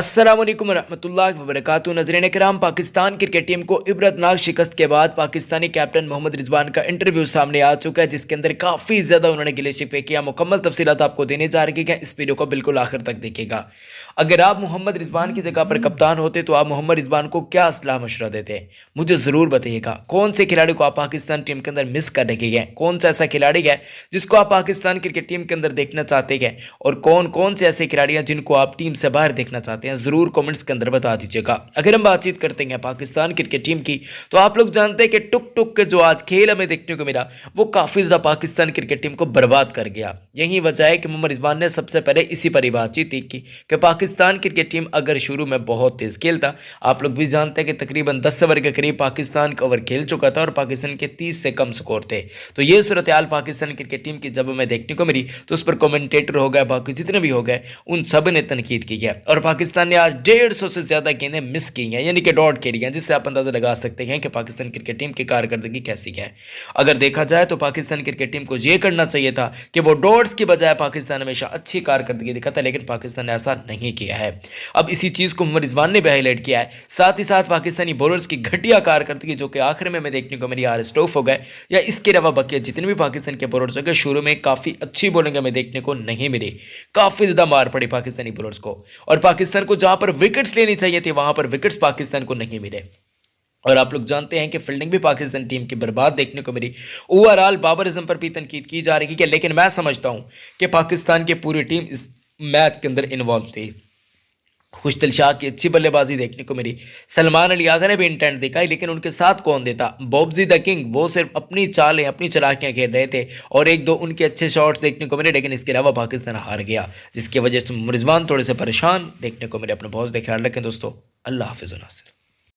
अस्सलामुअलैकुम रहमतुल्लाहि व बरकातुहू। नज़रीन कराम, पाकिस्तान क्रिकेट टीम को इबरतनाक शिकस्त के बाद पाकिस्तानी कैप्टन मोहम्मद रिजवान का इंटरव्यू सामने आ चुका है, जिसके अंदर काफ़ी ज़्यादा उन्होंने गिले शिकवे किया। मुकम्मल तफसीलात आपको देने जा रही है, इस वीडियो को बिल्कुल आखिर तक देखिएगा। अगर आप मोहम्मद रिजवान की जगह पर कप्तान होते तो आप मोहम्मद रिजवान को क्या सलाह मशवरा देते हैं, मुझे ज़रूर बताइएगा। कौन से खिलाड़ी को आप पाकिस्तान टीम के अंदर मिस कर रहे हैं, कौन सा ऐसा खिलाड़ी है जिसको आप पाकिस्तान क्रिकेट टीम के अंदर देखना चाहते हैं, और कौन कौन से ऐसे खिलाड़ी हैं जिनको आप टीम से बाहर देखना चाहते हैं, ज़रूर कमेंट्स के अंदर बता दीजिएगा। अगर हम बातचीत करते हैं पाकिस्तान क्रिकेट टीम की, तो आप लोग जानते हैं कि टुक टुक के जो आज खेल हमें देखने को मिला वो काफ़ी ज़्यादा पाकिस्तान क्रिकेट टीम को बर्बाद कर गया। यही वजह है कि मोहम्मद रिजवान ने सबसे पहले इसी पर ही बातचीत की कि पाकिस्तान क्रिकेट टीम अगर शुरू में बहुत तेज़ खेलता, आप लोग भी जानते हैं कि तकरीबन 10 ओवर के करीब पाकिस्तान का ओवर खेल चुका था और पाकिस्तान के 30 से कम स्कोर थे। तो ये सूरत हाल पाकिस्तान क्रिकेट टीम की जब हमें देखने को मिली तो उस पर कमेंटेटर हो गए, बाकी जितने भी हो गए, उन सब ने तनकीद की है। और पाकिस्तान ने आज 150 से ज़्यादा गेंदें मिस की हैं, यानी कि डॉट खेली हैं, जिससे आप अंदाज़ा लगा सकते हैं कि पाकिस्तान क्रिकेट टीम की कारकर्दगी कैसी है। अगर देखा जाए तो पाकिस्तान क्रिकेट टीम को यह करना चाहिए था कि वो डॉट्स की बजाय पाकिस्तान हमेशा अच्छी कारकर्दगी दिखाता, लेकिन पाकिस्तान ने ऐसा नहीं किया है। अब इसी चीज़ को मोहम्मद रिजवान ने भी हाईलाइट किया है। साथ ही साथ पाकिस्तानी बॉलर्स की घटिया कारकर्दगी जो कि आखिर में हमें देखने को मिली, आर स्टोफ हो गए या इसके अलावा बाकी जितने भी पाकिस्तान के बॉलर्स हो गए, शुरू में काफ़ी अच्छी बॉलिंग हमें देखने को नहीं मिली। काफ़ी ज़्यादा मार पड़ी पाकिस्तानी बॉलर्स को, और पाकिस्तान को जहां पर विकेट्स लेनी चाहिए थी वहां पर विकेट्स पाकिस्तान को नहीं मिले। और आप लोग जानते हैं कि फील्डिंग भी पाकिस्तान टीम की बर्बाद देखने को मिली। ओवरऑल बाबर आजम पर भी तनकीद की जा रही है, लेकिन मैं समझता हूं कि पाकिस्तान की पूरी टीम इस मैच के अंदर इन्वॉल्व थी। खुशदिल शाह की अच्छी बल्लेबाजी देखने को मिली, सलमान अली आगा ने भी इंटेंट दिखाई, लेकिन उनके साथ कौन देता? बॉब्जी द किंग, वो सिर्फ अपनी चालें, अपनी चलाकियां खेल रहे थे और एक दो उनके अच्छे शॉट्स देखने को मिले, लेकिन इसके अलावा पाकिस्तान हार गया, जिसकी वजह से रिजवान थोड़े से परेशान देखने को मिले। अपना बहुत ख्याल रखें दोस्तों। अल्लाह हाफिज़।